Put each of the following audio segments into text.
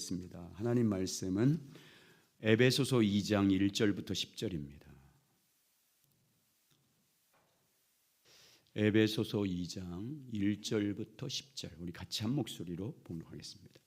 있습니다. 하나님 말씀은 에베소서 2장 1절부터 10절입니다. 에베소서 2장 1절부터 10절 우리 같이 한 목소리로 봉독하겠습니다.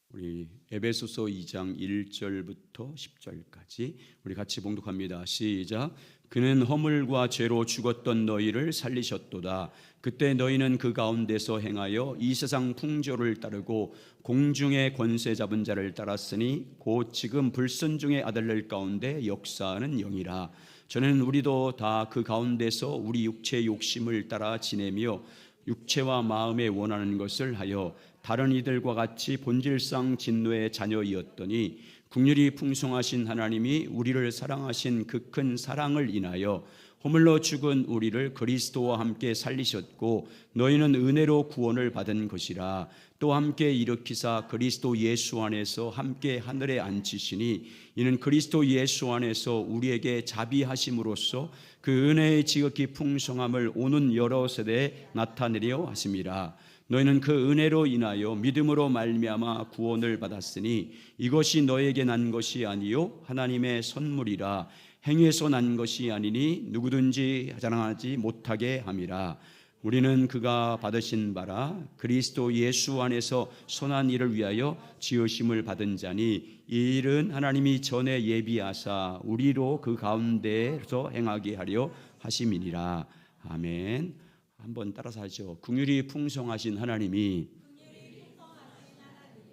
우리 에베소서 2장 1절부터 10절까지 우리 같이 봉독합니다. 시작. 그는 허물과 죄로 죽었던 너희를 살리셨도다. 그때 너희는 그 가운데서 행하여 이 세상 풍조를 따르고 공중의 권세 잡은 자를 따랐으니 곧 지금 불순종의 아들들 가운데 역사하는 영이라. 저는 우리도 다 그 가운데서 우리 육체의 욕심을 따라 지내며 육체와 마음에 원하는 것을 하여 다른 이들과 같이 본질상 진노의 자녀이었더니 긍휼이 풍성하신 하나님이 우리를 사랑하신 그 큰 사랑을 인하여 허물로 죽은 우리를 그리스도와 함께 살리셨고 너희는 은혜로 구원을 받은 것이라. 또 함께 일으키사 그리스도 예수 안에서 함께 하늘에 앉히시니 이는 그리스도 예수 안에서 우리에게 자비하심으로써 그 은혜의 지극히 풍성함을 오는 여러 세대에 나타내려 하심이라. 너희는 그 은혜로 인하여 믿음으로 말미암아 구원을 받았으니 이것이 너에게 난 것이 아니요 하나님의 선물이라. 행위에서 난 것이 아니니 누구든지 자랑하지 못하게 함이라. 우리는 그가 받으신 바라 그리스도 예수 안에서 선한 일을 위하여 지으심을 받은 자니 이 일은 하나님이 전에 예비하사 우리로 그 가운데에서 행하게 하려 하심이니라. 아멘. 한번 따라서 하죠. 긍휼이 풍성하신 하나님이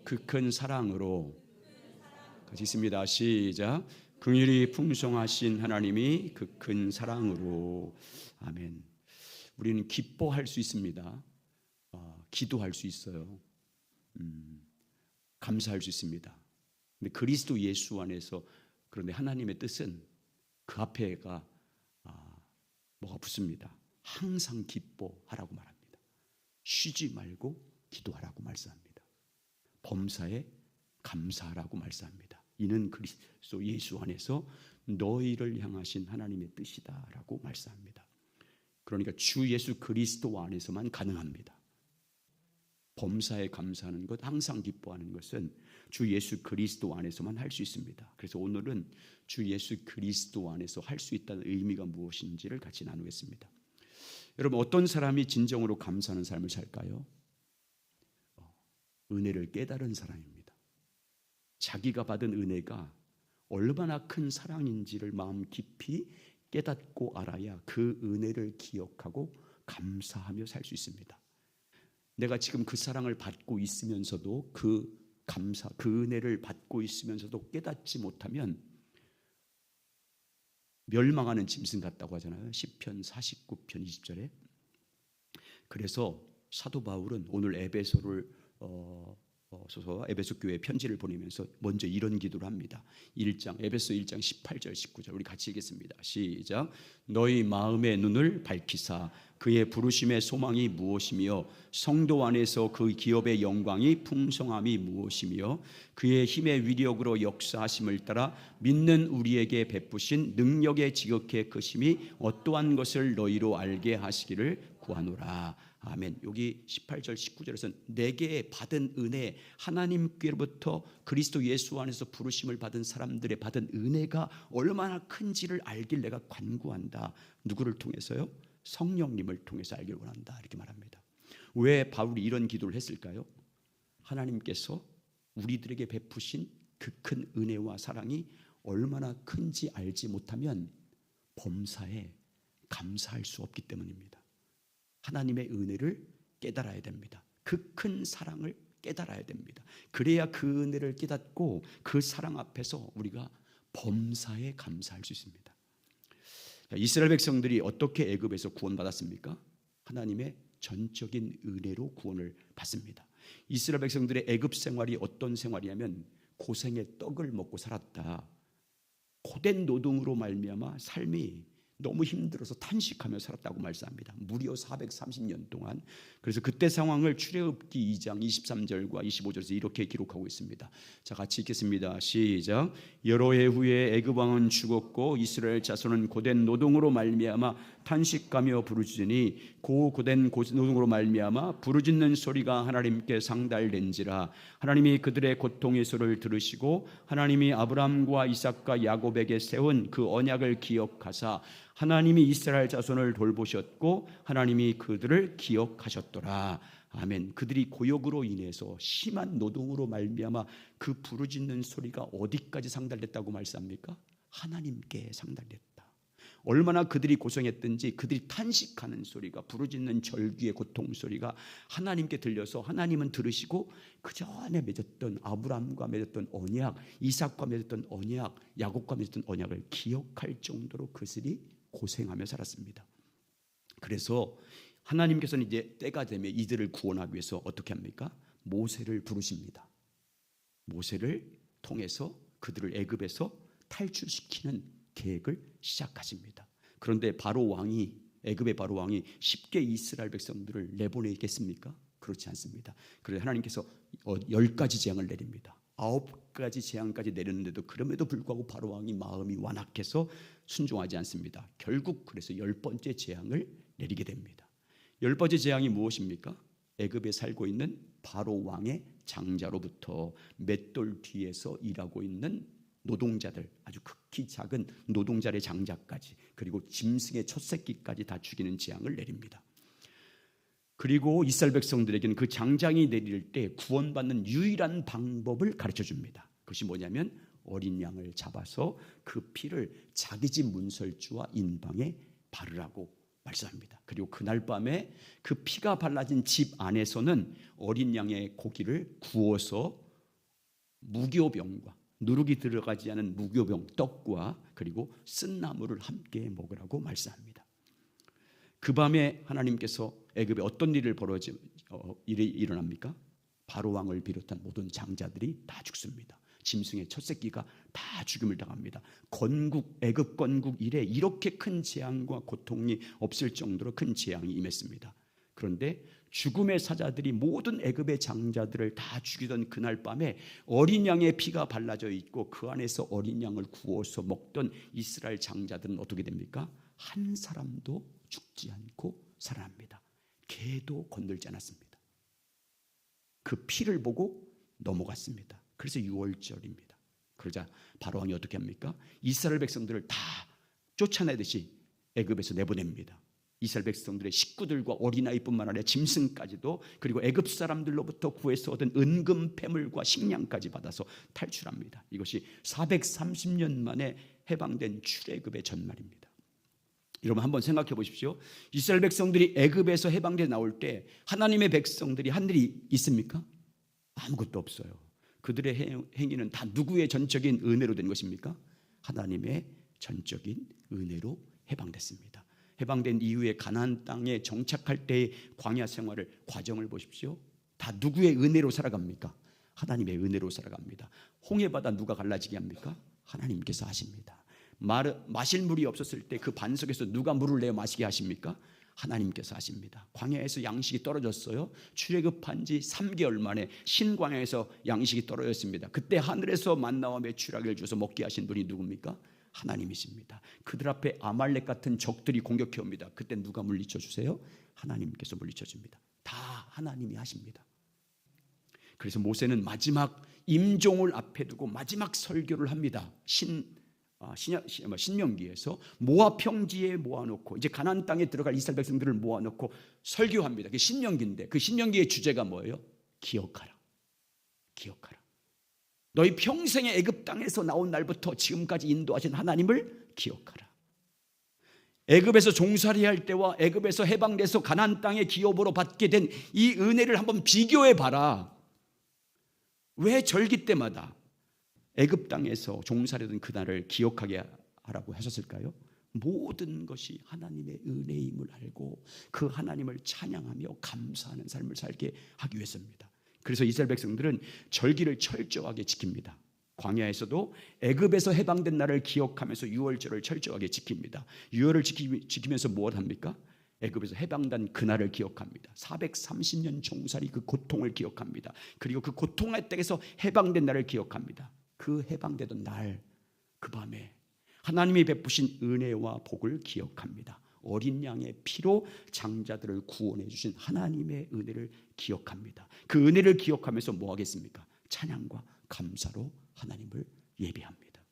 그 큰 사랑으로 같이 있습니다. 시작. 긍휼이 풍성하신 하나님이 그 큰 사랑으로. 아멘. 우리는 기뻐할 수 있습니다. 기도할 수 있어요. 감사할 수 있습니다. 근데 그리스도 예수 안에서 그런데 하나님의 뜻은 그 앞에가 뭐가 붙습니다. 항상 기뻐하라고 말합니다. 쉬지 말고 기도하라고 말씀합니다. 범사에 감사하라고 말씀합니다. 이는 그리스도 예수 안에서 너희를 향하신 하나님의 뜻이다라고 말씀합니다. 그러니까 주 예수 그리스도 안에서만 가능합니다. 범사에 감사하는 것, 항상 기뻐하는 것은 주 예수 그리스도 안에서만 할 수 있습니다. 그래서 오늘은 주 예수 그리스도 안에서 할 수 있다는 의미가 무엇인지를 같이 나누겠습니다. 여러분, 어떤 사람이 진정으로 감사하는 삶을 살까요? 은혜를 깨달은 사람입니다. 자기가 받은 은혜가 얼마나 큰 사랑인지를 마음 깊이 깨닫고 알아야 그 은혜를 기억하고 감사하며 살 수 있습니다. 내가 지금 그 사랑을 받고 있으면서도 그 은혜를 받고 있으면서도 깨닫지 못하면 멸망하는 짐승 같다고 하잖아요. 시편 49편 20절에. 그래서 사도 바울은 오늘 에베소 교회 편지를 보내면서 먼저 이런 기도를 합니다. 에베소 1장 18절 19절 우리 같이 읽겠습니다. 시작. 너희 마음의 눈을 밝히사 그의 부르심의 소망이 무엇이며 성도 안에서 그 기업의 영광이 풍성함이 무엇이며 그의 힘의 위력으로 역사하심을 따라 믿는 우리에게 베푸신 능력의 지극히 크심이 어떠한 것을 너희로 알게 하시기를 구하노라. 아멘. 여기 18절 19절에서는 내게 받은 은혜, 하나님께로부터 그리스도 예수 안에서 부르심을 받은 사람들의 받은 은혜가 얼마나 큰지를 알길 내가 간구한다. 누구를 통해서요? 성령님을 통해서 알길 원한다. 이렇게 말합니다. 왜 바울이 이런 기도를 했을까요? 하나님께서 우리들에게 베푸신 그 큰 은혜와 사랑이 얼마나 큰지 알지 못하면 범사에 감사할 수 없기 때문입니다. 하나님의 은혜를 깨달아야 됩니다. 그 큰 사랑을 깨달아야 됩니다. 그래야 그 은혜를 깨닫고 그 사랑 앞에서 우리가 범사에 감사할 수 있습니다. 이스라엘 백성들이 어떻게 애굽에서 구원받았습니까? 하나님의 전적인 은혜로 구원을 받습니다. 이스라엘 백성들의 애굽 생활이 어떤 생활이냐면 고생의 떡을 먹고 살았다. 고된 노동으로 말미암아 삶이 너무 힘들어서 탄식하며 살았다고 말씀합니다. 무려 430년 동안. 그래서 그때 상황을 출애굽기 2장 23절과 25절에서 이렇게 기록하고 있습니다. 자, 같이 읽겠습니다. 시작. 여러 해 후에 애굽 왕은 죽었고 이스라엘 자손은 고된 노동으로 말미암아 탄식하며 부르짖으니 고된 노동으로 말미암아 부르짖는 소리가 하나님께 상달된지라. 하나님이 그들의 고통의 소리를 들으시고 하나님이 아브라함과 이삭과 야곱에게 세운 그 언약을 기억하사 하나님이 이스라엘 자손을 돌보셨고 하나님이 그들을 기억하셨더라. 아멘. 그들이 고역으로 인해서 심한 노동으로 말미암아 그 부르짖는 소리가 어디까지 상달됐다고 말씀합니까? 하나님께 상달됐다. 얼마나 그들이 고생했든지 그들이 탄식하는 소리가, 부르짖는 절규의 고통 소리가 하나님께 들려서 하나님은 들으시고 그 전에 맺었던 아브라함과 맺었던 언약, 이삭과 맺었던 언약, 야곱과 맺었던 언약을 기억할 정도로 그들이 고생하며 살았습니다. 그래서 하나님께서는 이제 때가 되면 이들을 구원하기 위해서 어떻게 합니까? 모세를 부르십니다. 모세를 통해서 그들을 애굽에서 탈출시키는 계획을 시작하십니다. 그런데 바로 왕이, 애굽의 바로 왕이 쉽게 이스라엘 백성들을 내보내겠습니까? 그렇지 않습니다. 그래서 하나님께서 10가지 재앙을 내립니다. 9가지 재앙까지 내렸는데도 그럼에도 불구하고 바로 왕이 마음이 완악해서 순종하지 않습니다. 결국 그래서 10번째 재앙을 내리게 됩니다. 10번째 재앙이 무엇입니까? 애굽에 살고 있는 바로 왕의 장자로부터 맷돌 뒤에서 일하고 있는 노동자들, 아주 극히 작은 노동자의 장자까지, 그리고 짐승의 첫 새끼까지 다 죽이는 재앙을 내립니다. 그리고 이스라엘 백성들에게는 그 장장이 내릴 때 구원받는 유일한 방법을 가르쳐 줍니다. 그것이 뭐냐면 어린 양을 잡아서 그 피를 자기 집 문설주와 인방에 바르라고 말씀합니다. 그리고 그날 밤에 그 피가 발라진 집 안에서는 어린 양의 고기를 구워서 무교병과 누룩이 들어가지 않은 무교병 떡과 그리고 쓴 나물을 함께 먹으라고 말씀합니다. 그 밤에 하나님께서 애굽에 어떤 일이 일어납니까? 바로 왕을 비롯한 모든 장자들이 다 죽습니다. 짐승의 첫 새끼가 다 죽임을 당합니다. 애굽 건국 이래 이렇게 큰 재앙과 고통이 없을 정도로 큰 재앙이 임했습니다. 그런데 죽음의 사자들이 모든 애굽의 장자들을 다 죽이던 그날 밤에 어린 양의 피가 발라져 있고 그 안에서 어린 양을 구워서 먹던 이스라엘 장자들은 어떻게 됩니까? 한 사람도 죽지 않고 살아납니다. 개도 건들지 않았습니다. 그 피를 보고 넘어갔습니다. 그래서 6월절입니다. 그러자 바로왕이 어떻게 합니까? 이스라엘 백성들을 다 쫓아내듯이 애굽에서 내보냅니다. 이스라엘 백성들의 식구들과 어린아이뿐만 아니라 짐승까지도, 그리고 애굽 사람들로부터 구해서 얻은 은금 패물과 식량까지 받아서 탈출합니다. 이것이 430년 만에 해방된 출애굽의 전말입니다. 여러분 한번 생각해 보십시오. 이스라엘 백성들이 애굽에서 해방돼 나올 때 하나님의 백성들이 한 일이 있습니까? 아무것도 없어요. 그들의 행위는 다 누구의 전적인 은혜로 된 것입니까? 하나님의 전적인 은혜로 해방됐습니다. 해방된 이후에 가나안 땅에 정착할 때의 광야 생활을, 과정을 보십시오. 다 누구의 은혜로 살아갑니까? 하나님의 은혜로 살아갑니다. 홍해바다 누가 갈라지게 합니까? 하나님께서 하십니다. 마실 물이 없었을 때 그 반석에서 누가 물을 내어 마시게 하십니까? 하나님께서 하십니다. 광야에서 양식이 떨어졌어요. 출애굽한 지 3개월 만에 신광야에서 양식이 떨어졌습니다. 그때 하늘에서 만나와 메추라기를 주셔서 먹게 하신 분이 누굽니까? 하나님이십니다. 그들 앞에 아말렉 같은 적들이 공격해 옵니다. 그때 누가 물리쳐 주세요? 하나님께서 물리쳐 줍니다. 다 하나님이 하십니다. 그래서 모세는 마지막 임종을 앞에 두고 마지막 설교를 합니다. 신명기에서 모압 평지에 모아놓고 이제 가나안 땅에 들어갈 이스라엘 백성들을 모아놓고 설교합니다. 그게 신명기인데 그 신명기의 주제가 뭐예요? 기억하라. 기억하라. 너희 평생의 애굽 땅에서 나온 날부터 지금까지 인도하신 하나님을 기억하라. 애굽에서 종살이 할 때와 애굽에서 해방돼서 가나안 땅의 기업으로 받게 된 이 은혜를 한번 비교해 봐라. 왜 절기 때마다 애굽 땅에서 종살이던 그날을 기억하게 하라고 하셨을까요? 모든 것이 하나님의 은혜임을 알고 그 하나님을 찬양하며 감사하는 삶을 살게 하기 위해서입니다. 그래서 이스라엘 백성들은 절기를 철저하게 지킵니다. 광야에서도 애굽에서 해방된 날을 기억하면서 유월절을 철저하게 지킵니다. 유월을 지키면서 무엇 합니까? 애굽에서 해방된 그날을 기억합니다. 430년 종살이 그 고통을 기억합니다. 그리고 그 고통의 땅에서 해방된 날을 기억합니다. 그 해방되던 날, 그 밤에 하나님이 베푸신 은혜와 복을 기억합니다. 어린 양의 피로 장자들을 구원해 주신 하나님의 은혜를 기억합니다. 그 은혜를 기억하면서 뭐 하겠습니까? 찬양과 감사로 하나님을 예배합니다.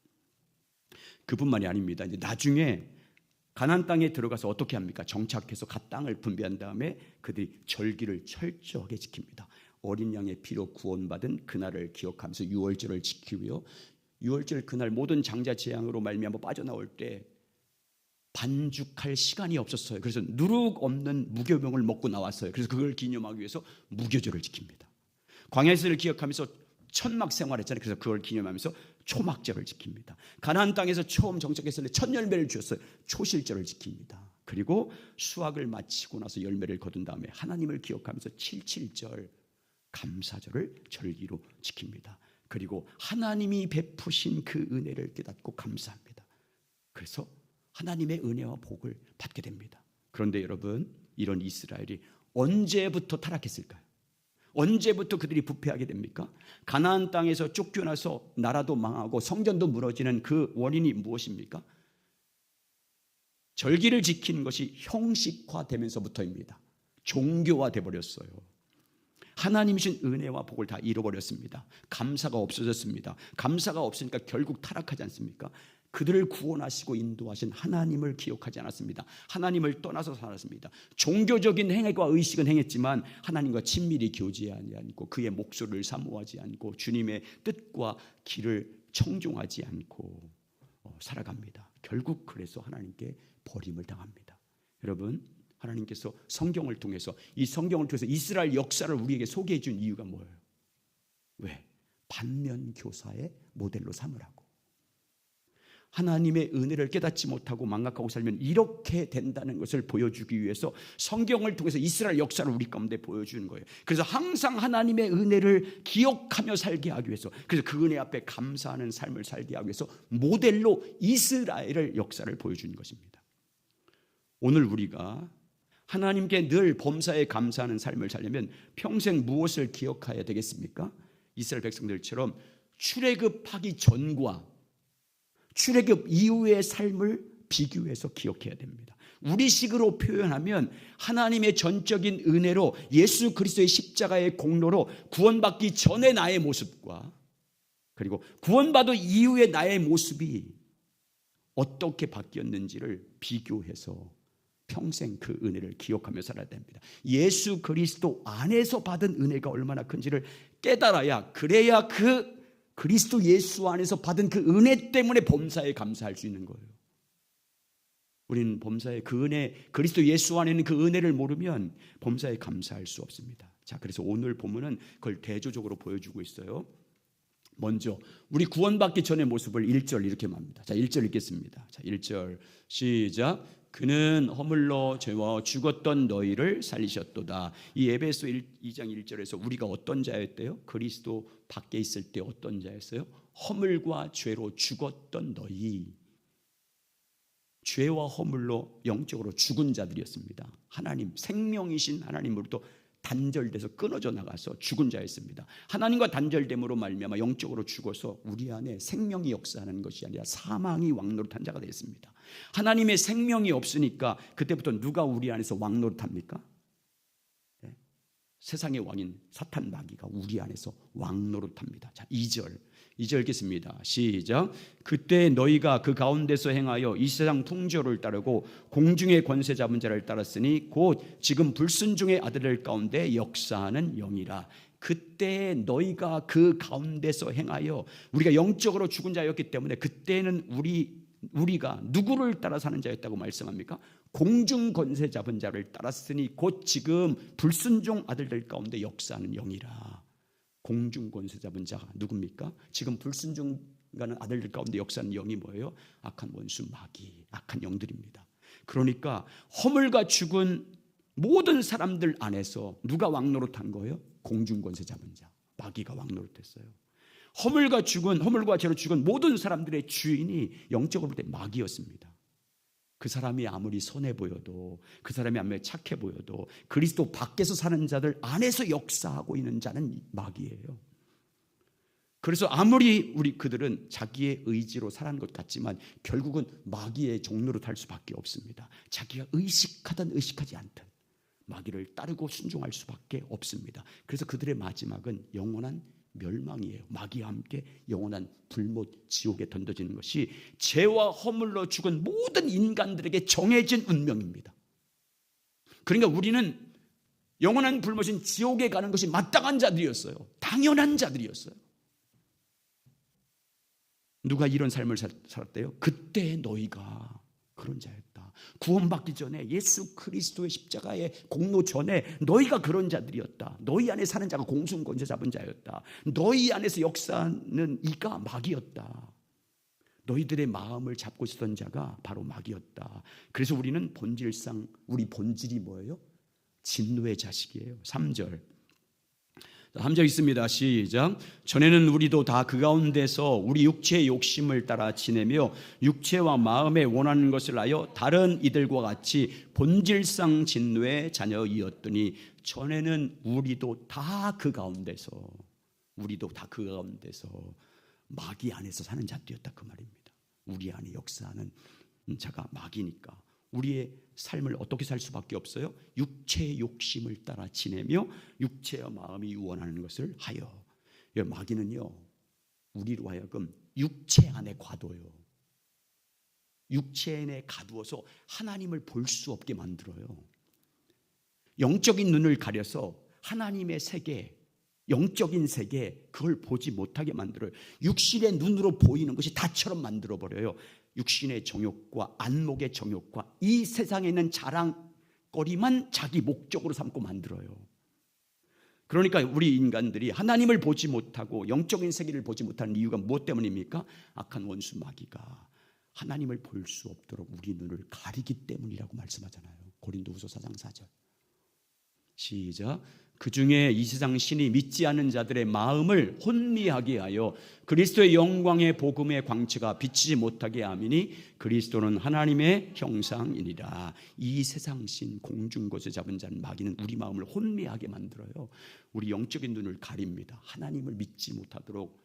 그뿐만이 아닙니다. 이제 나중에 가나안 땅에 들어가서 어떻게 합니까? 정착해서 갓 땅을 분배한 다음에 그들이 절기를 철저하게 지킵니다. 어린 양의 피로 구원받은 그날을 기억하면서 유월절을 지키고요. 유월절 그날 모든 장자 재앙으로 말미암아 빠져나올 때 반죽할 시간이 없었어요. 그래서 누룩 없는 무교병을 먹고 나왔어요. 그래서 그걸 기념하기 위해서 무교절을 지킵니다. 광야에서를 기억하면서 천막 생활했잖아요. 그래서 그걸 기념하면서 초막절을 지킵니다. 가나안 땅에서 처음 정착했을 때 첫 열매를 주었어요. 초실절을 지킵니다. 그리고 수확을 마치고 나서 열매를 거둔 다음에 하나님을 기억하면서 칠칠절 감사절을 절기로 지킵니다. 그리고 하나님이 베푸신 그 은혜를 깨닫고 감사합니다. 그래서 하나님의 은혜와 복을 받게 됩니다. 그런데 여러분, 이런 이스라엘이 언제부터 타락했을까요? 언제부터 그들이 부패하게 됩니까? 가나안 땅에서 쫓겨나서 나라도 망하고 성전도 무너지는 그 원인이 무엇입니까? 절기를 지키는 것이 형식화되면서부터입니다. 종교화돼 버렸어요. 하나님이신 은혜와 복을 다 잃어버렸습니다. 감사가 없어졌습니다. 감사가 없으니까 결국 타락하지 않습니까? 그들을 구원하시고 인도하신 하나님을 기억하지 않았습니다. 하나님을 떠나서 살았습니다. 종교적인 행위와 의식은 행했지만 하나님과 친밀히 교제하지 않고 그의 목소리를 사모하지 않고 주님의 뜻과 길을 청종하지 않고 살아갑니다. 결국 그래서 하나님께 버림을 당합니다. 여러분, 하나님께서 성경을 통해서 이 성경을 통해서 이스라엘 역사를 우리에게 소개해 준 이유가 뭐예요? 왜? 반면교사의 모델로 삼으라고. 하나님의 은혜를 깨닫지 못하고 망각하고 살면 이렇게 된다는 것을 보여주기 위해서 성경을 통해서 이스라엘 역사를 우리 가운데 보여주는 거예요. 그래서 항상 하나님의 은혜를 기억하며 살게 하기 위해서, 그래서 그 은혜 앞에 감사하는 삶을 살게 하기 위해서 모델로 이스라엘의 역사를 보여주는 것입니다. 오늘 우리가 하나님께 늘 범사에 감사하는 삶을 살려면 평생 무엇을 기억해야 되겠습니까? 이스라엘 백성들처럼 출애굽하기 전과 출애굽 이후의 삶을 비교해서 기억해야 됩니다. 우리식으로 표현하면 하나님의 전적인 은혜로 예수 그리스도의 십자가의 공로로 구원받기 전의 나의 모습과 그리고 구원받은 이후의 나의 모습이 어떻게 바뀌었는지를 비교해서 평생 그 은혜를 기억하며 살아야 됩니다. 예수 그리스도 안에서 받은 은혜가 얼마나 큰지를 깨달아야, 그래야 그 그리스도 예수 안에서 받은 그 은혜 때문에 범사에 감사할 수 있는 거예요. 우리는 범사에 그 은혜, 그리스도 예수 안에 있는 그 은혜를 모르면 범사에 감사할 수 없습니다. 자, 그래서 오늘 본문은 그걸 대조적으로 보여주고 있어요. 먼저 우리 구원받기 전의 모습을 1절 이렇게 말합니다. 자, 1절 읽겠습니다. 자, 1절 시작. 그는 허물로 죄와 죽었던 너희를 살리셨도다. 이 에베소 2장 1절에서 우리가 어떤 자였대요? 그리스도 밖에 있을 때 어떤 자였어요? 허물과 죄로 죽었던 너희. 죄와 허물로 영적으로 죽은 자들이었습니다. 하나님, 생명이신 하나님으로부터 단절돼서 끊어져 나가서 죽은 자였습니다. 하나님과 단절됨으로 말미암아 영적으로 죽어서 우리 안에 생명이 역사하는 것이 아니라 사망이 왕노릇한 자가 되었습니다. 하나님의 생명이 없으니까 그때부터 누가 우리 안에서 왕노릇합니까? 네. 세상의 왕인 사탄 마귀가 우리 안에서 왕노릇합니다. 자, 2절 읽겠습니다. 시작. 그때 너희가 그 가운데서 행하여 이 세상 풍조를 따르고 공중의 권세 잡은 자를 따랐으니 곧 지금 불순종의 아들들 가운데 역사하는 영이라. 그때 너희가 그 가운데서 행하여, 우리가 영적으로 죽은 자였기 때문에 그때는 우리가 누구를 따라 사는 자였다고 말씀합니까? 공중 권세 잡은 자를 따랐으니 곧 지금 불순종 아들들 가운데 역사하는 영이라. 공중 권세 잡은 자가 누굽니까? 지금 불순종하는 아들들 가운데 역사하는 영이 뭐예요? 악한 원수 마귀, 악한 영들입니다. 그러니까 허물과 죽은 모든 사람들 안에서 누가 왕노릇한 거예요? 공중 권세 잡은 자, 마귀가 왕노릇했어요. 허물과 죄로 죽은 모든 사람들의 주인이 영적으로 볼 때 마귀였습니다. 그 사람이 아무리 선해 보여도, 그 사람이 아무리 착해 보여도 그리스도 밖에서 사는 자들 안에서 역사하고 있는 자는 마귀예요. 그래서 아무리 그들은 자기의 의지로 살아가는 것 같지만 결국은 마귀의 종로로 탈 수밖에 없습니다. 자기가 의식하든 의식하지 않든 마귀를 따르고 순종할 수밖에 없습니다. 그래서 그들의 마지막은 영원한 멸망이에요. 마귀와 함께 영원한 불못 지옥에 던져지는 것이 죄와 허물로 죽은 모든 인간들에게 정해진 운명입니다. 그러니까 우리는 영원한 불못인 지옥에 가는 것이 마땅한 자들이었어요. 당연한 자들이었어요. 누가 이런 삶을 살았대요? 그때 너희가 그런 자였다. 구원받기 전에 예수 그리스도의 십자가의 공로 전에 너희가 그런 자들이었다. 너희 안에 사는 자가 공수권세 잡은 자였다. 너희 안에서 역사하는 이가 마귀였다. 너희들의 마음을 잡고 있었던 자가 바로 마귀였다. 그래서 우리는 본질상 우리 본질이 뭐예요? 진노의 자식이에요. 3절 있습니다. 시작. 전에는 우리도 다 그 가운데서 우리 육체의 욕심을 따라 지내며 육체와 마음에 원하는 것을 하여 다른 이들과 같이 본질상 진노의 자녀이었더니 전에는 우리도 다 그 가운데서 마귀 안에서 사는 자들이었다 그 말입니다. 우리 안에 역사하는 자가 마귀니까 우리의 삶을 어떻게 살 수밖에 없어요? 육체의 욕심을 따라 지내며 육체와 마음이 원하는 것을 하여. 마귀는요 우리로 하여금 육체 안에 가둬요. 육체 안에 가두어서 하나님을 볼 수 없게 만들어요. 영적인 눈을 가려서 하나님의 세계, 영적인 세계 그걸 보지 못하게 만들어요. 육신의 눈으로 보이는 것이 다처럼 만들어버려요. 육신의 정욕과 안목의 정욕과 이 세상에 있는 자랑거리만 자기 목적으로 삼고 만들어요. 그러니까 우리 인간들이 하나님을 보지 못하고 영적인 세계를 보지 못하는 이유가 무엇 때문입니까? 악한 원수 마귀가 하나님을 볼 수 없도록 우리 눈을 가리기 때문이라고 말씀하잖아요. 고린도후서 4장 4절. 시작. 그 중에 이 세상 신이 믿지 않는 자들의 마음을 혼미하게 하여 그리스도의 영광의 복음의 광채가 비치지 못하게 하미니 그리스도는 하나님의 형상이니라. 이 세상 신 공중곳에 잡은 자는 마귀는 우리 마음을 혼미하게 만들어요. 우리 영적인 눈을 가립니다. 하나님을 믿지 못하도록,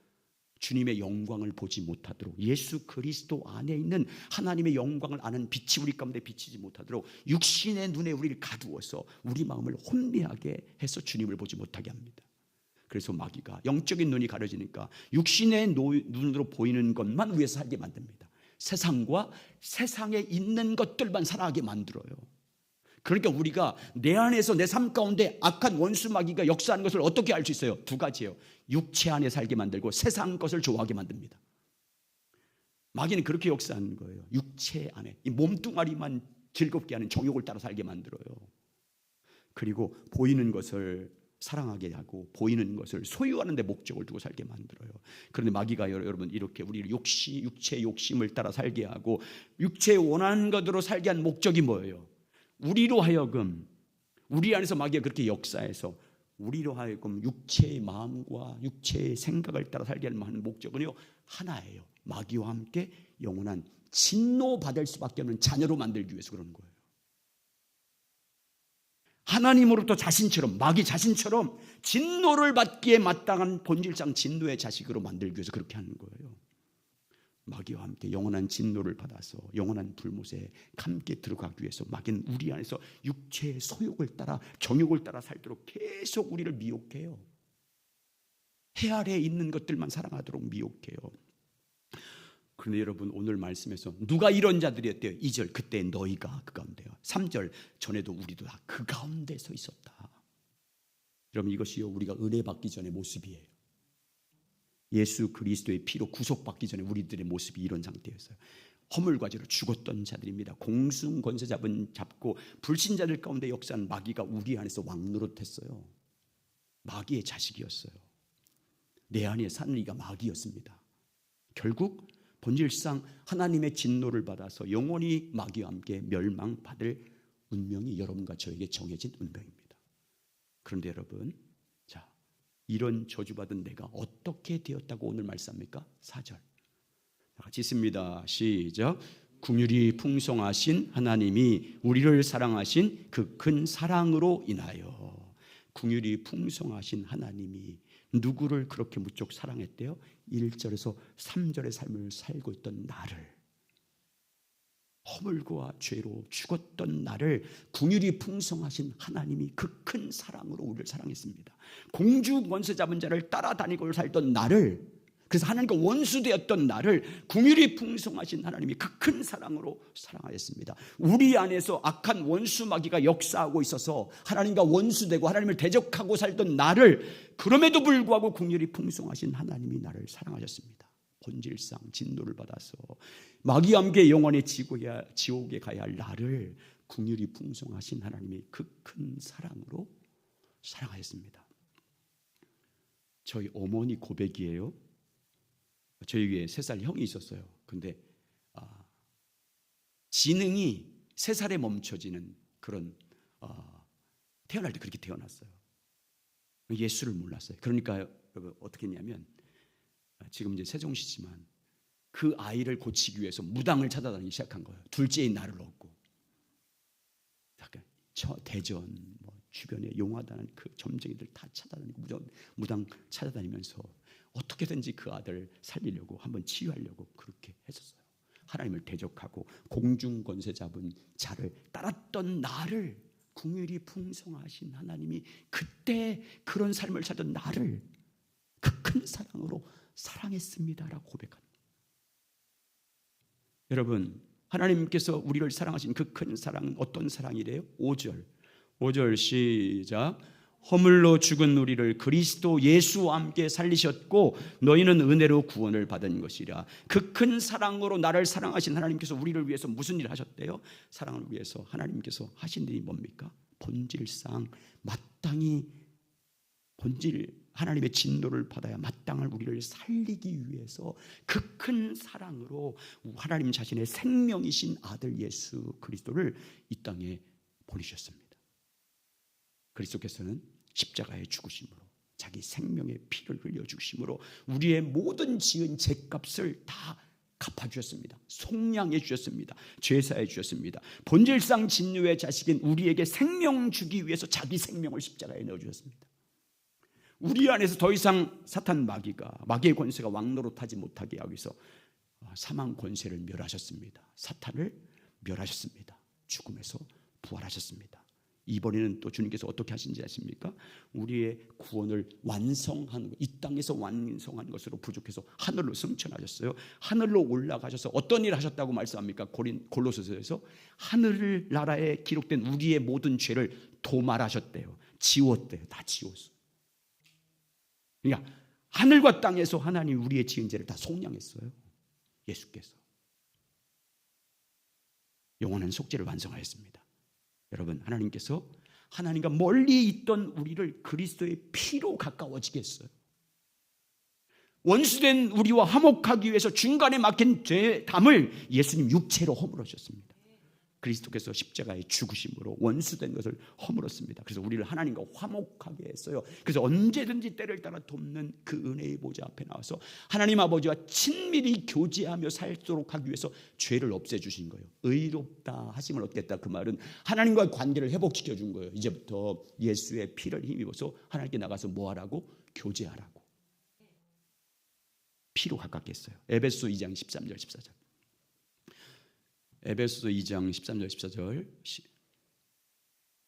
주님의 영광을 보지 못하도록, 예수 그리스도 안에 있는 하나님의 영광을 아는 빛이 우리 가운데 비치지 못하도록 육신의 눈에 우리를 가두어서 우리 마음을 혼미하게 해서 주님을 보지 못하게 합니다. 그래서 마귀가 영적인 눈이 가려지니까 육신의 눈으로 보이는 것만 위해서 살게 만듭니다. 세상과 세상에 있는 것들만 살아가게 만들어요. 그러니까 우리가 내 안에서 내 삶 가운데 악한 원수 마귀가 역사하는 것을 어떻게 알 수 있어요? 두 가지예요. 육체 안에 살게 만들고 세상 것을 좋아하게 만듭니다. 마귀는 그렇게 역사하는 거예요. 육체 안에 이 몸뚱아리만 즐겁게 하는 정욕을 따라 살게 만들어요. 그리고 보이는 것을 사랑하게 하고 보이는 것을 소유하는 데 목적을 두고 살게 만들어요. 그런데 마귀가 여러분 이렇게 우리를 육체의 욕심을 따라 살게 하고 육체에 원하는 것으로 살게 한 목적이 뭐예요? 우리로 하여금, 우리 안에서 마귀가 그렇게 역사해서 우리로 하여금 육체의 마음과 육체의 생각을 따라 살게 하는 목적은요 하나예요. 마귀와 함께 영원한 진노받을 수밖에 없는 자녀로 만들기 위해서 그러는 거예요. 하나님으로부터 자신처럼, 마귀 자신처럼 진노를 받기에 마땅한 본질상 진노의 자식으로 만들기 위해서 그렇게 하는 거예요. 마귀와 함께 영원한 진노를 받아서 영원한 불못에 함께 들어가기 위해서 마귀는 우리 안에서 육체의 소욕을 따라 정욕을 따라 살도록 계속 우리를 미혹해요. 해 아래에 있는 것들만 사랑하도록 미혹해요. 그런데 여러분 오늘 말씀에서 누가 이런 자들이었대요? 2절 그때 너희가 그 가운데요. 3절 전에도 우리도 다 그 가운데 서 있었다. 여러분 이것이요 우리가 은혜 받기 전의 모습이에요. 예수 그리스도의 피로 구속받기 전에 우리들의 모습이 이런 상태였어요. 허물과죄로 죽었던 자들입니다. 공승 권세 잡고 불신자들 가운데 역사한 마귀가 우리 안에서 왕노릇했어요. 마귀의 자식이었어요. 내 안에 사는 이가 마귀였습니다. 결국 본질상 하나님의 진노를 받아서 영원히 마귀와 함께 멸망받을 운명이 여러분과 저에게 정해진 운명입니다. 그런데 여러분, 자, 이런 저주받은 내가 어떻게 되었다고 오늘 말씀합니까? 4절 같이 있습니다. 시작. 긍휼이 풍성하신 하나님이 우리를 사랑하신 그 큰 사랑으로 인하여. 긍휼이 풍성하신 하나님이 누구를 그렇게 무척 사랑했대요? 1절에서 3절의 삶을 살고 있던 나를, 허물과 죄로 죽었던 나를 긍휼이 풍성하신 하나님이 그 큰 사랑으로 우리를 사랑했습니다. 공주 권세 잡은 자를 따라다니고 살던 나를, 그래서 하나님과 원수되었던 나를 긍휼이 풍성하신 하나님이 그 큰 사랑으로 사랑하였습니다. 우리 안에서 악한 원수 마귀가 역사하고 있어서 하나님과 원수되고 하나님을 대적하고 살던 나를, 그럼에도 불구하고 긍휼이 풍성하신 하나님이 나를 사랑하셨습니다. 본질상 진노를 받아서 마귀와 함께 영원히 지옥에 가야 할 나를 긍휼이 풍성하신 하나님이 그 큰 사랑으로 사랑하였습니다. 저희 어머니 고백이에요. 저희 위에 3살 형이 있었어요. 근데 지능이 3살에 멈춰지는 그런, 태어날 때 그렇게 태어났어요. 예수를 몰랐어요. 그러니까 어떻게 했냐면, 지금 이제 세종시지만 그 아이를 고치기 위해서 무당을 찾아다니기 시작한 거예요. 둘째인 나를 얻고. 대전 주변에 용하다는 그 점쟁이들 다 찾아다니고 무당 찾아다니면서 어떻게든지 그 아들을 살리려고, 한번 치유하려고 그렇게 했었어요. 하나님을 대적하고 공중 권세 잡은 자를 따랐던 나를 긍휼이 풍성하신 하나님이 그때 그런 삶을 살던 나를 그 큰 사랑으로 사랑했습니다라고 고백합니다. 여러분, 하나님께서 우리를 사랑하신 그 큰 사랑은 어떤 사랑이래요? 5절 시작. 허물로 죽은 우리를 그리스도 예수와 함께 살리셨고 너희는 은혜로 구원을 받은 것이라. 그 큰 사랑으로 나를 사랑하신 하나님께서 우리를 위해서 무슨 일을 하셨대요? 사랑을 위해서 하나님께서 하신 일이 뭡니까? 본질상 마땅히 하나님의 진노를 받아야 마땅할 우리를 살리기 위해서 그 큰 사랑으로 하나님 자신의 생명이신 아들 예수 그리스도를 이 땅에 보내셨습니다. 그리스도께서는 십자가에 죽으심으로, 자기 생명의 피를 흘려 주심으로 우리의 모든 지은 죄값을 다 갚아주셨습니다. 속량해 주셨습니다. 죄사해 주셨습니다. 본질상 진노의 자식인 우리에게 생명 주기 위해서 자기 생명을 십자가에 넣어주셨습니다. 우리 안에서 더 이상 사탄 마귀의 권세가 왕노릇하지 못하게 하기 위해서 사망 권세를 멸하셨습니다. 사탄을 멸하셨습니다. 죽음에서 부활하셨습니다. 이번에는 또 주님께서 어떻게 하신지 아십니까? 우리의 구원을 완성하는 것, 이 땅에서 완성한 것으로 부족해서 하늘로 승천하셨어요. 하늘로 올라가셔서 어떤 일을 하셨다고 말씀합니까? 골로새서에서 하늘 나라에 기록된 우리의 모든 죄를 도말하셨대요. 지웠대요. 다 지웠어. 그러니까 하늘과 땅에서 하나님 우리의 지은 죄를 다 속량했어요. 예수께서 영원한 속죄를 완성하였습니다. 여러분, 하나님께서 하나님과 멀리 있던 우리를 그리스도의 피로 가까워지게 했어요. 원수된 우리와 화목하기 위해서 중간에 막힌 죄담을 예수님 육체로 허물으셨습니다. 그리스도께서 십자가에 죽으심으로 원수된 것을 허물었습니다. 그래서 우리를 하나님과 화목하게 했어요. 그래서 언제든지 때를 따라 돕는 그 은혜의 보좌 앞에 나와서 하나님 아버지와 친밀히 교제하며 살도록 하기 위해서 죄를 없애주신 거예요. 의롭다 하심을 얻겠다, 그 말은 하나님과의 관계를 회복시켜 준 거예요. 이제부터 예수의 피를 힘입어서 하나님께 나가서 뭐 하라고? 교제하라고. 피로 가깝게 했어요. 에베소 2장 13절 14절. 에베소서 2장 13절 14절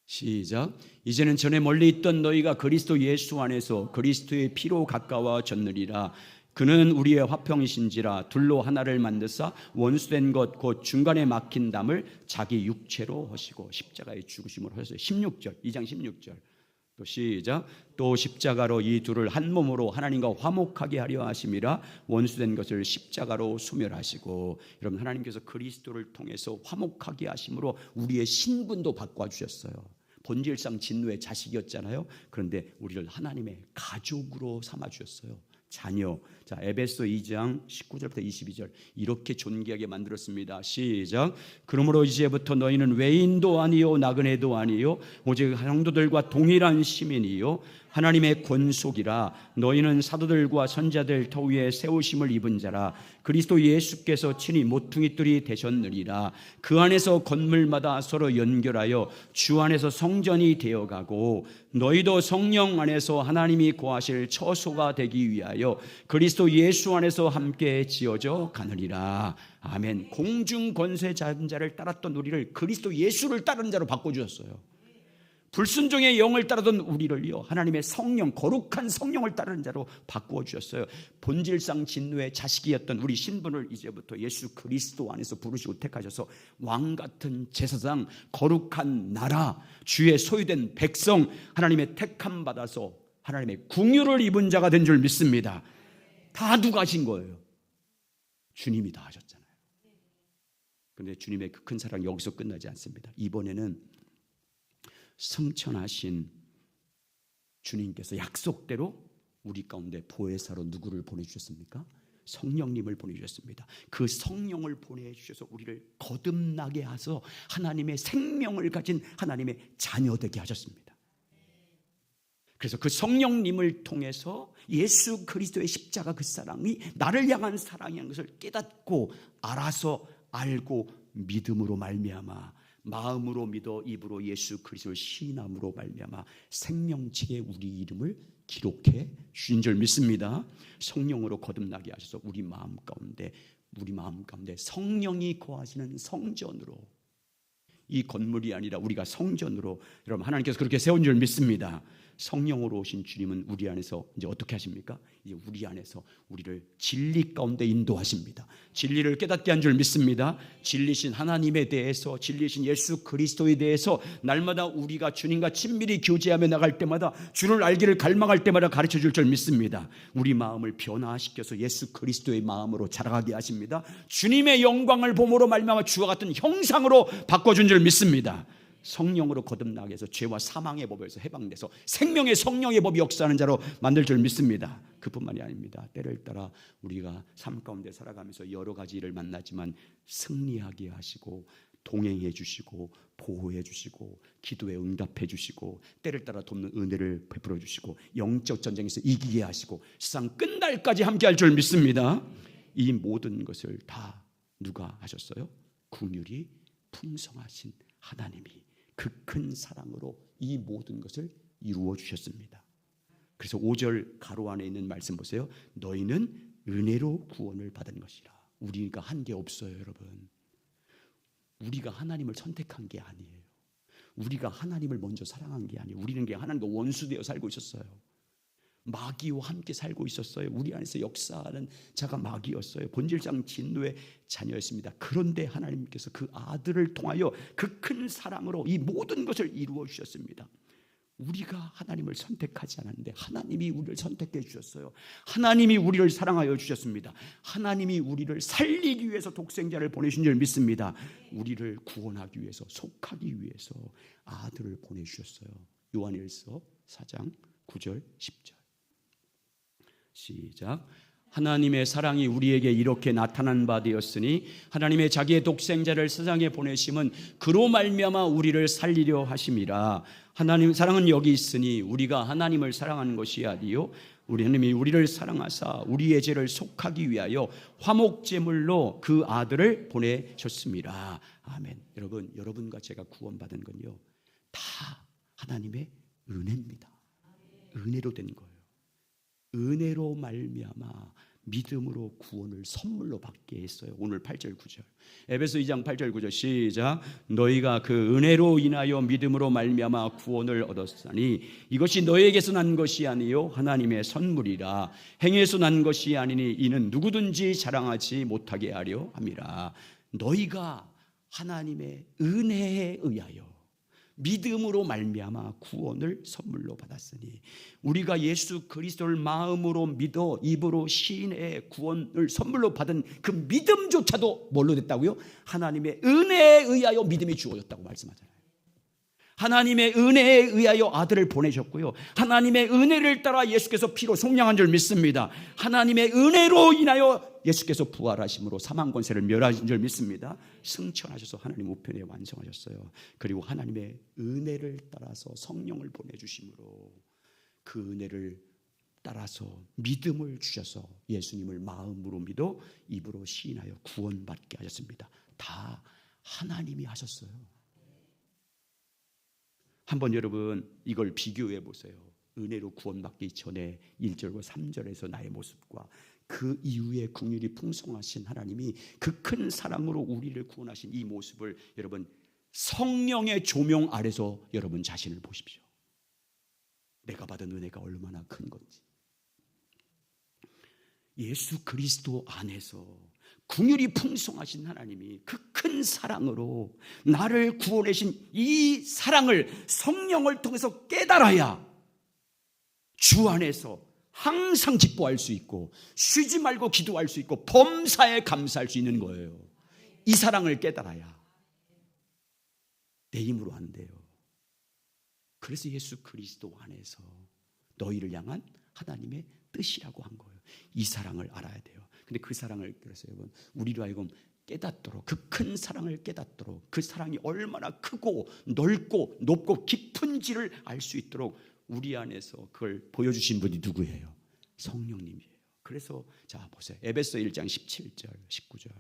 시작. 이제는 전에 멀리 있던 너희가 그리스도 예수 안에서 그리스도의 피로 가까워졌느니라. 그는 우리의 화평이신지라 둘로 하나를 만드사 원수된 것 곧 중간에 막힌 담을 자기 육체로 하시고 십자가에 죽으심으로 하셨어요. 16절 2장 16절 또 시작. 또 십자가로 이 둘을 한 몸으로 하나님과 화목하게 하려 하심이라. 원수된 것을 십자가로 소멸하시고. 여러분, 하나님께서 그리스도를 통해서 화목하게 하심으로 우리의 신분도 바꿔주셨어요. 본질상 진노의 자식이었잖아요. 그런데 우리를 하나님의 가족으로 삼아주셨어요. 자녀. 자, 에베소 2장 19절부터 22절 이렇게 존귀하게 만들었습니다. 시작. 그러므로 이제부터 너희는 외인도 아니요 나그네도 아니요 오직 성도들과 동일한 시민이요 하나님의 권속이라. 너희는 사도들과 선자들 터 위에 세우심을 입은 자라. 그리스도 예수께서 친히 모퉁이돌이 되셨느니라. 그 안에서 건물마다 서로 연결하여 주 안에서 성전이 되어가고 너희도 성령 안에서 하나님이 거하실 처소가 되기 위하여 그리스도 예수 안에서 함께 지어져 가느니라. 아멘. 공중 권세 잡은 자를 따랐던 우리를 그리스도 예수를 따르는 자로 바꿔주셨어요. 불순종의 영을 따르던 우리를요 하나님의 성령, 거룩한 성령을 따르는 자로 바꾸어 주셨어요. 본질상 진노의 자식이었던 우리 신분을 이제부터 예수 그리스도 안에서 부르시고 택하셔서 왕같은 제사장, 거룩한 나라, 주의 소유된 백성, 하나님의 택함 받아서 하나님의 궁유를 입은 자가 된 줄 믿습니다. 다 누가 하신 거예요? 주님이 다 하셨잖아요. 그런데 주님의 그 큰 사랑 여기서 끝나지 않습니다. 이번에는 승천하신 주님께서 약속대로 우리 가운데 보혜사로 누구를 보내주셨습니까? 성령님을 보내주셨습니다. 그 성령을 보내주셔서 우리를 거듭나게 하셔서 하나님의 생명을 가진 하나님의 자녀되게 하셨습니다. 그래서 그 성령님을 통해서 예수 그리스도의 십자가 그 사랑이 나를 향한 사랑이라는 것을 깨닫고 알아서 알고 믿음으로 말미암아 마음으로 믿어 입으로 예수 그리스도를 시인함으로 말미암아 생명책에 우리 이름을 기록해 주신 줄 믿습니다. 성령으로 거듭나게 하셔서 우리 마음 가운데 성령이 거하시는 성전으로, 이 건물이 아니라 우리가 성전으로, 여러분 하나님께서 그렇게 세운 줄 믿습니다. 성령으로 오신 주님은 우리 안에서 이제 어떻게 하십니까? 이제 우리 안에서 우리를 진리 가운데 인도하십니다. 진리를 깨닫게 한 줄 믿습니다. 진리신 하나님에 대해서, 진리신 예수 그리스도에 대해서 날마다 우리가 주님과 친밀히 교제하며 나갈 때마다 주를 알기를 갈망할 때마다 가르쳐 줄 줄 믿습니다. 우리 마음을 변화시켜서 예수 그리스도의 마음으로 자라가게 하십니다. 주님의 영광을 봄으로 말미암아 주와 같은 형상으로 바꿔준 줄 믿습니다. 성령으로 거듭나게 해서 죄와 사망의 법에서 해방돼서 생명의 성령의 법이 역사하는 자로 만들 줄 믿습니다. 그뿐만이 아닙니다. 때를 따라 우리가 삶 가운데 살아가면서 여러 가지 일을 만나지만 승리하게 하시고 동행해 주시고 보호해 주시고 기도에 응답해 주시고 때를 따라 돕는 은혜를 베풀어 주시고 영적 전쟁에서 이기게 하시고 세상 끝날까지 함께할 줄 믿습니다. 이 모든 것을 다 누가 하셨어요? 긍휼이 풍성하신 하나님이 그 큰 사랑으로 이 모든 것을 이루어 주셨습니다. 그래서 5절 가로 안에 있는 말씀 보세요. 너희는 은혜로 구원을 받은 것이라. 우리가 한 게 없어요, 여러분. 우리가 하나님을 선택한 게 아니에요. 우리가 하나님을 먼저 사랑한 게 아니에요. 우리는 그냥 하나님과 원수되어 살고 있었어요. 마귀와 함께 살고 있었어요. 우리 안에서 역사하는 자가 마귀였어요. 본질상 진노의 자녀였습니다. 그런데 하나님께서 그 아들을 통하여 그 큰 사랑으로 이 모든 것을 이루어 주셨습니다. 우리가 하나님을 선택하지 않았는데 하나님이 우리를 선택해 주셨어요. 하나님이 우리를 사랑하여 주셨습니다. 하나님이 우리를 살리기 위해서 독생자를 보내신 줄 믿습니다. 우리를 구원하기 위해서, 속하기 위해서 아들을 보내주셨어요. 요한일서 4장 9절 10절 시작. 하나님의 사랑이 우리에게 이렇게 나타난 바 되었으니 하나님의 자기의 독생자를 세상에 보내심은 그로 말미암아 우리를 살리려 하심이라. 하나님 사랑은 여기 있으니 우리가 하나님을 사랑하는 것이 아니요 우리 하나님이 우리를 사랑하사 우리의 죄를 속하기 위하여 화목제물로 그 아들을 보내셨습니다. 아멘. 여러분, 여러분과 제가 구원받은 건요 다 하나님의 은혜입니다. 은혜로 된 거예요. 은혜로 말미암아 믿음으로 구원을 선물로 받게 했어요. 오늘 8절 9절 에베소 2장 8절 9절 시작. 너희가 그 은혜로 인하여 믿음으로 말미암아 구원을 얻었으니 이것이 너희에게서 난 것이 아니요 하나님의 선물이라. 행해서 난 것이 아니니 이는 누구든지 자랑하지 못하게 하려 함이라. 너희가 하나님의 은혜에 의하여 믿음으로 말미암아 구원을 선물로 받았으니 우리가 예수 그리스도를 마음으로 믿어 입으로 시인해 구원을 선물로 받은 그 믿음조차도 뭘로 됐다고요? 하나님의 은혜에 의하여 믿음이 주어졌다고 말씀하잖아요. 하나님의 은혜에 의하여 아들을 보내셨고요, 하나님의 은혜를 따라 예수께서 피로 속량한 줄 믿습니다. 하나님의 은혜로 인하여 예수께서 부활하심으로 사망 권세를 멸하신 줄 믿습니다. 승천하셔서 하나님 우편에 완성하셨어요. 그리고 하나님의 은혜를 따라서 성령을 보내주심으로 그 은혜를 따라서 믿음을 주셔서 예수님을 마음으로 믿어 입으로 시인하여 구원받게 하셨습니다. 다 하나님이 하셨어요. 한번 여러분 이걸 비교해 보세요. 은혜로 구원받기 전에 1절과 3절에서 나의 모습과 그 이후에 긍휼이 풍성하신 하나님이 그 큰 사랑으로 우리를 구원하신 이 모습을 여러분 성령의 조명 아래서 여러분 자신을 보십시오. 내가 받은 은혜가 얼마나 큰 건지. 예수 그리스도 안에서 긍휼이 풍성하신 하나님이 그 큰 사랑으로 나를 구원하신 이 사랑을 성령을 통해서 깨달아야 주 안에서 항상 기뻐할 수 있고 쉬지 말고 기도할 수 있고 범사에 감사할 수 있는 거예요. 이 사랑을 깨달아야. 내 힘으로 안 돼요. 그래서 예수 그리스도 안에서 너희를 향한 하나님의 뜻이라고 한 거예요. 이 사랑을 알아야 돼요. 근데 그 사랑을 그래서 여러분 우리로 하여금 깨닫도록, 그 큰 사랑을 깨닫도록, 그 사랑이 얼마나 크고 넓고 높고 깊은지를 알 수 있도록 우리 안에서 그걸 보여주신 분이 누구예요? 성령님이에요. 그래서 자 보세요. 에베소 1장 17절 19절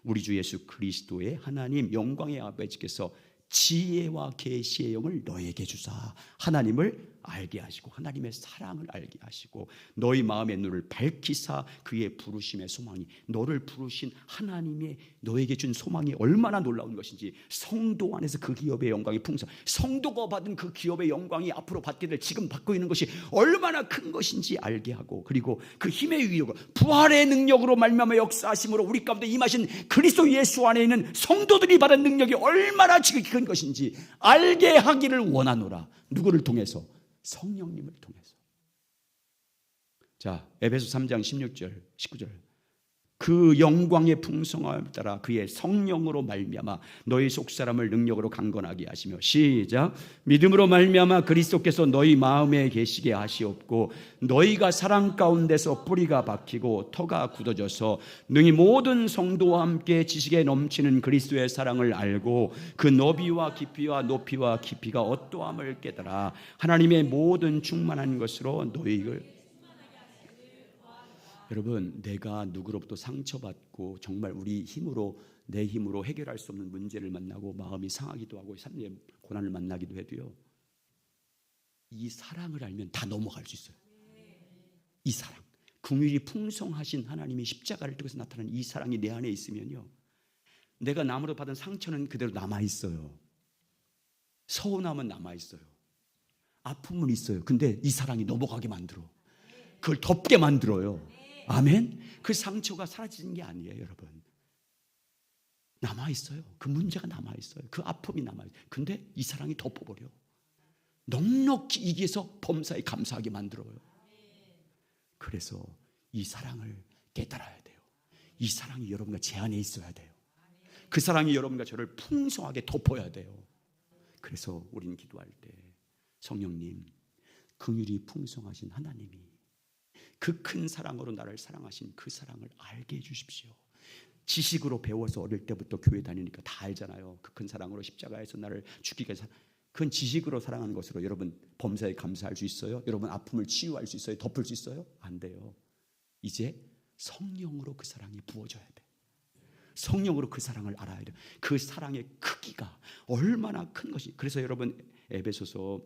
우리 주 예수 그리스도의 하나님 영광의 아버지께서 지혜와 계시의 영을 너에게 주사 하나님을 알게 하시고 하나님의 사랑을 알게 하시고 너희 마음의 눈을 밝히사 그의 부르심의 소망이, 너를 부르신 하나님의 너에게 준 소망이 얼마나 놀라운 것인지, 성도 안에서 그 기업의 영광이 풍성, 성도가 받은 그 기업의 영광이 앞으로 받게 될 지금 받고 있는 것이 얼마나 큰 것인지 알게 하고, 그리고 그 힘의 위력을 부활의 능력으로 말미암아 역사하심으로 우리 가운데 임하신 그리스도 예수 안에 있는 성도들이 받은 능력이 얼마나 지극히 큰 것인지 알게 하기를 원하노라. 누구를 통해서? 성령님을 통해서. 자, 에베소 3장 16절 19절 그 영광의 풍성함을 따라 그의 성령으로 말미암아 너희 속사람을 능력으로 강건하게 하시며, 시작, 믿음으로 말미암아 그리스도께서 너희 마음에 계시게 하시옵고 너희가 사랑 가운데서 뿌리가 박히고 터가 굳어져서 능히 모든 성도와 함께 지식에 넘치는 그리스도의 사랑을 알고 그 너비와 깊이와 높이와 깊이가 어떠함을 깨달아 하나님의 모든 충만한 것으로 너희를. 여러분, 내가 누구로부터 상처받고 정말 우리 힘으로, 내 힘으로 해결할 수 없는 문제를 만나고 마음이 상하기도 하고 삶의 고난을 만나기도 해도요, 이 사랑을 알면 다 넘어갈 수 있어요. 이 사랑, 긍휼이 풍성하신 하나님이 십자가를 통해서 나타나는 이 사랑이 내 안에 있으면요, 내가 남으로 받은 상처는 그대로 남아있어요. 서운함은 남아있어요. 아픔은 있어요. 근데 이 사랑이 넘어가게 만들어. 그걸 덮게 만들어요. 아멘. 그 상처가 사라지는 게 아니에요, 여러분. 남아있어요. 그 문제가 남아있어요. 그 아픔이 남아있어요. 근데 이 사랑이 덮어버려. 넉넉히 이기에서 범사에 감사하게 만들어요. 그래서 이 사랑을 깨달아야 돼요. 이 사랑이 여러분과 제 안에 있어야 돼요. 그 사랑이 여러분과 저를 풍성하게 덮어야 돼요. 그래서 우리는 기도할 때 성령님, 긍휼이 풍성하신 하나님이 그 큰 사랑으로 나를 사랑하신 그 사랑을 알게 해주십시오. 지식으로 배워서 어릴 때부터 교회 다니니까 다 알잖아요. 그 큰 사랑으로 십자가에서 나를 죽이게 해서, 그건 지식으로 사랑하는 것으로 여러분 범사에 감사할 수 있어요? 여러분 아픔을 치유할 수 있어요? 덮을 수 있어요? 안 돼요. 이제 성령으로 그 사랑이 부어져야 돼. 성령으로 그 사랑을 알아야 돼. 그 사랑의 크기가 얼마나 큰 것이. 그래서 여러분 에베소서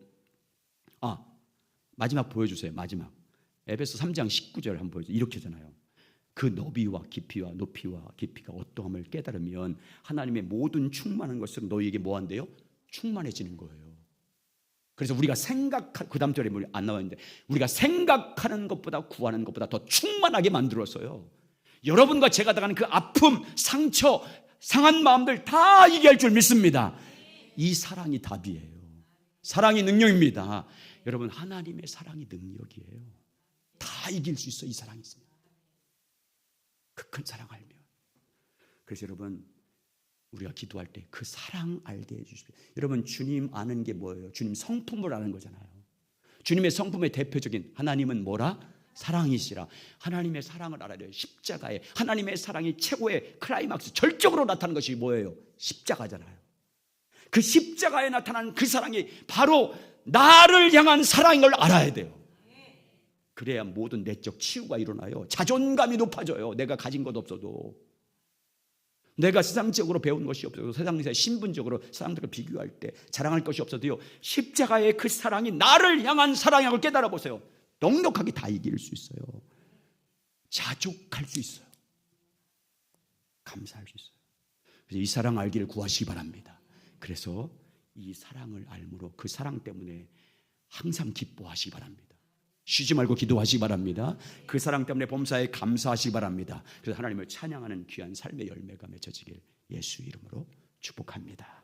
마지막 보여주세요. 마지막 에베소 3장 19절 한번 보여주세요. 이렇게 하잖아요. 그 너비와 깊이와 높이와 깊이가 어떠함을 깨달으면 하나님의 모든 충만한 것으로 너희에게 뭐 한대요? 충만해지는 거예요. 그래서 우리가 그 다음 절에 안 나왔는데, 우리가 생각하는 것보다 구하는 것보다 더 충만하게 만들었어요. 여러분과 제가 당하는 그 아픔, 상처, 상한 마음들 다 이겨할 줄 믿습니다. 이 사랑이 답이에요. 사랑이 능력입니다. 여러분, 하나님의 사랑이 능력이에요. 다 이길 수 있어. 이 사랑이 있습니다. 그 큰 사랑 알면. 그래서 여러분, 우리가 기도할 때 그 사랑 알게 해주십시오. 여러분, 주님 아는 게 뭐예요? 주님 성품을 아는 거잖아요. 주님의 성품의 대표적인 하나님은 뭐라? 사랑이시라. 하나님의 사랑을 알아야 돼요. 십자가에 하나님의 사랑이 최고의 클라이막스, 절정으로 나타나는 것이 뭐예요? 십자가잖아요. 그 십자가에 나타난 그 사랑이 바로 나를 향한 사랑인 걸 알아야 돼요. 그래야 모든 내적 치유가 일어나요. 자존감이 높아져요. 내가 가진 것 없어도, 내가 세상적으로 배운 것이 없어도, 세상에서 신분적으로 사람들과 비교할 때 자랑할 것이 없어도요, 십자가의 그 사랑이 나를 향한 사랑인 걸 깨달아 보세요. 넉넉하게 다 이길 수 있어요. 자족할 수 있어요. 감사할 수 있어요. 그래서 이 사랑 알기를 구하시기 바랍니다. 그래서 이 사랑을 알므로 그 사랑 때문에 항상 기뻐하시기 바랍니다. 쉬지 말고 기도하시기 바랍니다. 그 사랑 때문에 범사에 감사하시기 바랍니다. 그래서 하나님을 찬양하는 귀한 삶의 열매가 맺어지길 예수 이름으로 축복합니다.